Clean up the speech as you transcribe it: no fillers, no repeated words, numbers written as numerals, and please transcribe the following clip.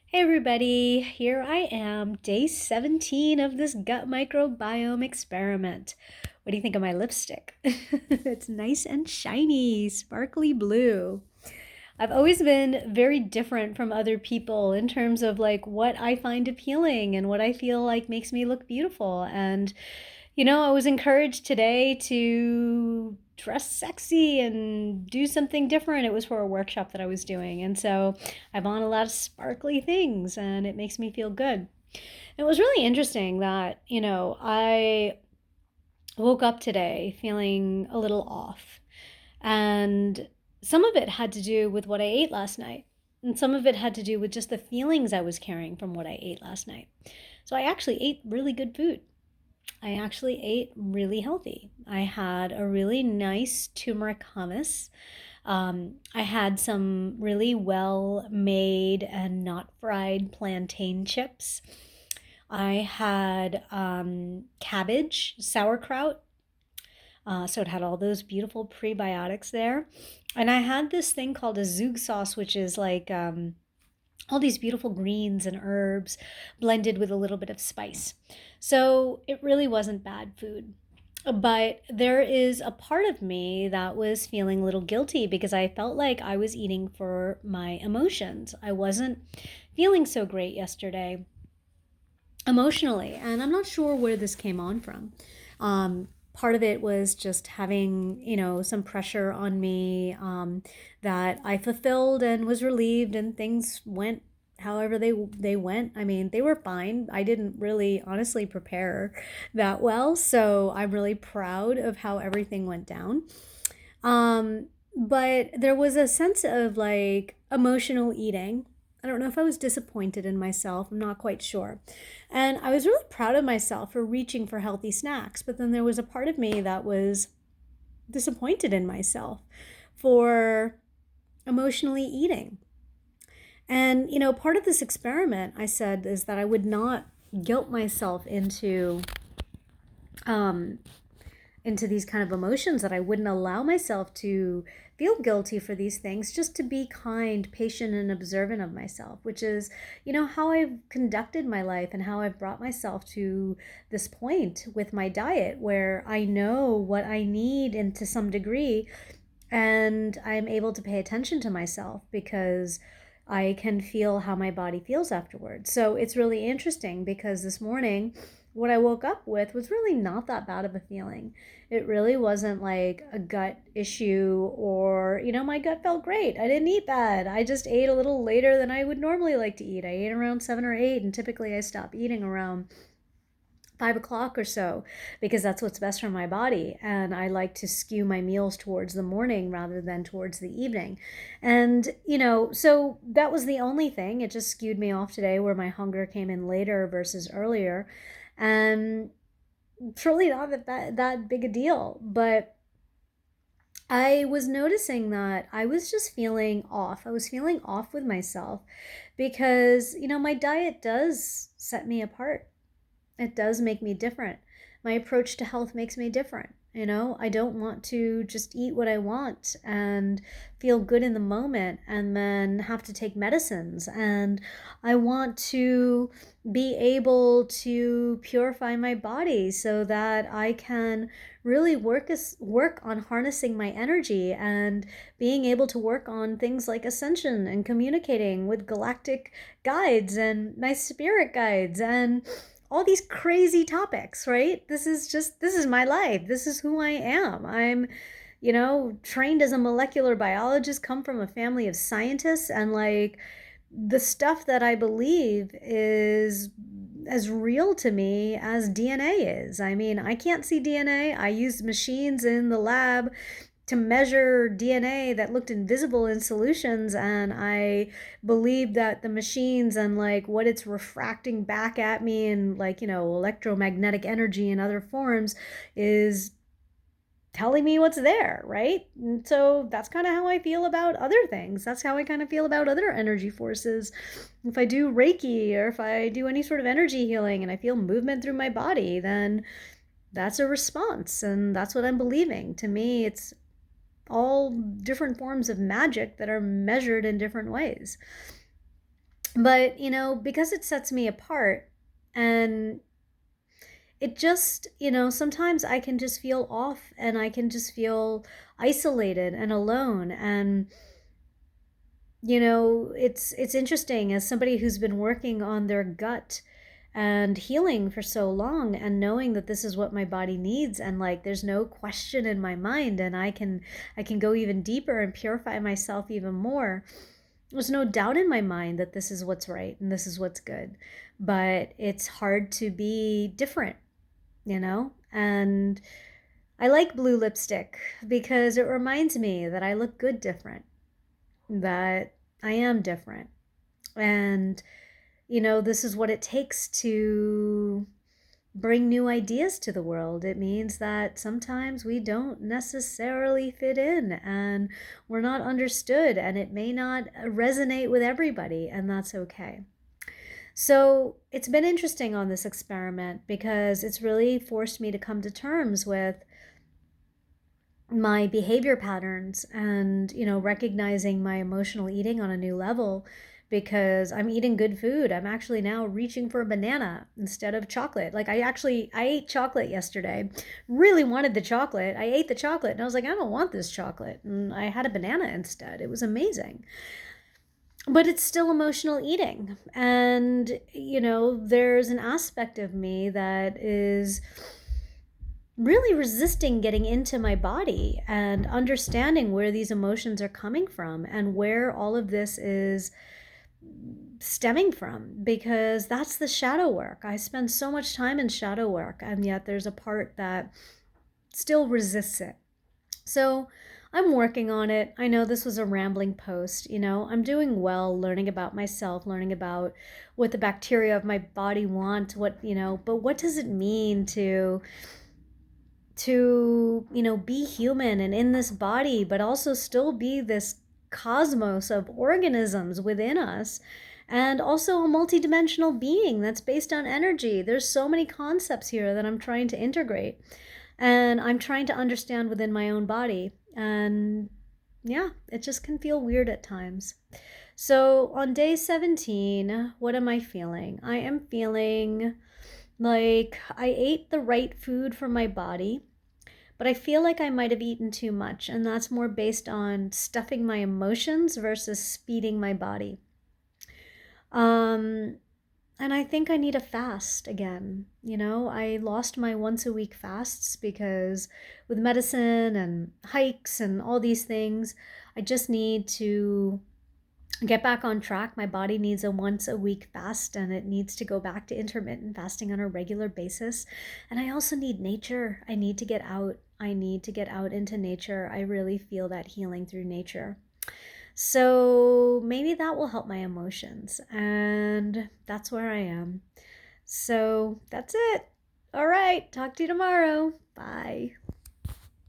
Hey everybody, here I am, day 17 of this gut microbiome experiment. What do you think of my lipstick? It's nice and shiny, sparkly blue. I've always been very different from other people in terms of like what I find appealing and what I feel like makes me look beautiful. And, I was encouraged today to dress sexy and do something different. It was for a workshop that I was doing. And so I've on a lot of sparkly things and it makes me feel good. It was really interesting that, I woke up today feeling a little off. And some of it had to do with what I ate last night. And some of it had to do with just the feelings I was carrying from what I ate last night. So I actually ate really good food. I actually ate really healthy. I had a really nice turmeric hummus. I had some really well made and not fried plantain chips. I had cabbage, sauerkraut, so it had all those beautiful prebiotics there. And I had this thing called a Zug sauce, which is like all these beautiful greens and herbs blended with a little bit of spice. So it really wasn't bad food. But there is a part of me that was feeling a little guilty because I felt like I was eating for my emotions. I wasn't feeling so great yesterday emotionally, and I'm not sure where this came on from. Part of it was just having, some pressure on me that I fulfilled and was relieved, and things went however they went. I mean, they were fine. I didn't really honestly prepare that well, so I'm really proud of how everything went down. But there was a sense of like emotional eating. I don't know if I was disappointed in myself. I'm not quite sure. And I was really proud of myself for reaching for healthy snacks. But then there was a part of me that was disappointed in myself for emotionally eating. And, part of this experiment, I said, is that I would not guilt myself um, into these kind of emotions, that I wouldn't allow myself to feel guilty for these things, just to be kind, patient, and observant of myself, which is, how I've conducted my life and how I've brought myself to this point with my diet where I know what I need and to some degree, and I'm able to pay attention to myself because I can feel how my body feels afterwards. So it's really interesting because this morning, what I woke up with was really not that bad of a feeling. It really wasn't like a gut issue or, my gut felt great. I didn't eat bad. I just ate a little later than I would normally like to eat. I ate around 7 or 8, and typically I stop eating around 5 o'clock or so because that's what's best for my body, and I like to skew my meals towards the morning rather than towards the evening. And so that was the only thing. It just skewed me off today where my hunger came in later versus earlier, and it's really not that big a deal. But I was noticing that I was just feeling off. I was feeling off with myself because my diet does set me apart. It does make me different. My approach to health makes me different. I don't want to just eat what I want and feel good in the moment and then have to take medicines. And I want to be able to purify my body so that I can really work on harnessing my energy and being able to work on things like ascension and communicating with galactic guides and my spirit guides and all these crazy topics, right? This is my life. This is who I am. I'm, trained as a molecular biologist, come from a family of scientists, and like the stuff that I believe is as real to me as DNA is. I mean, I can't see DNA. I use machines in the lab to measure DNA that looked invisible in solutions, and I believe that the machines and like what it's refracting back at me and like, electromagnetic energy in other forms is telling me what's there, right? And so that's kind of how I feel about other things. That's how I kind of feel about other energy forces. If I do Reiki or if I do any sort of energy healing and I feel movement through my body, then that's a response, and that's what I'm believing. To me, it's all different forms of magic that are measured in different ways. But, because it sets me apart, and it just, sometimes I can just feel off, and I can just feel isolated and alone. And, it's interesting, as somebody who's been working on their gut and healing for so long, and knowing that this is what my body needs, and like there's no question in my mind, and I can go even deeper and purify myself even more. There's no doubt in my mind that this is what's right and this is what's good. But it's hard to be different, and I like blue lipstick because it reminds me that I look good different, that I am different. And, this is what it takes to bring new ideas to the world. It means that sometimes we don't necessarily fit in, and we're not understood, and it may not resonate with everybody, and that's okay. So it's been interesting on this experiment because it's really forced me to come to terms with my behavior patterns, and recognizing my emotional eating on a new level, because I'm eating good food. I'm actually now reaching for a banana instead of chocolate. Like, I ate chocolate yesterday, really wanted the chocolate. I ate the chocolate and I was like, I don't want this chocolate, and I had a banana instead. It was amazing. But it's still emotional eating, and there's an aspect of me that is really resisting getting into my body and understanding where these emotions are coming from and where all of this is stemming from, because that's the shadow work. I spend so much time in shadow work, and yet there's a part that still resists it. So I'm working on it. I know this was a rambling post. I'm doing well learning about myself, learning about what the bacteria of my body want, but what does it mean to be human and in this body, but also still be this cosmos of organisms within us, and also a multidimensional being that's based on energy. There's so many concepts here that I'm trying to integrate, and I'm trying to understand within my own body. And yeah, it just can feel weird at times. So on day 17, what am I feeling? I am feeling like I ate the right food for my body, but I feel like I might have eaten too much, and that's more based on stuffing my emotions versus speeding my body. Um, and I think I need a fast again. I lost my once a week fasts because with medicine and hikes and all these things, I just need to get back on track. My body needs a once a week fast, and it needs to go back to intermittent fasting on a regular basis. And I also need nature. I need to get out. I need to get out into nature. I really feel that healing through nature. So maybe that will help my emotions. And that's where I am. So that's it. All right. Talk to you tomorrow. Bye.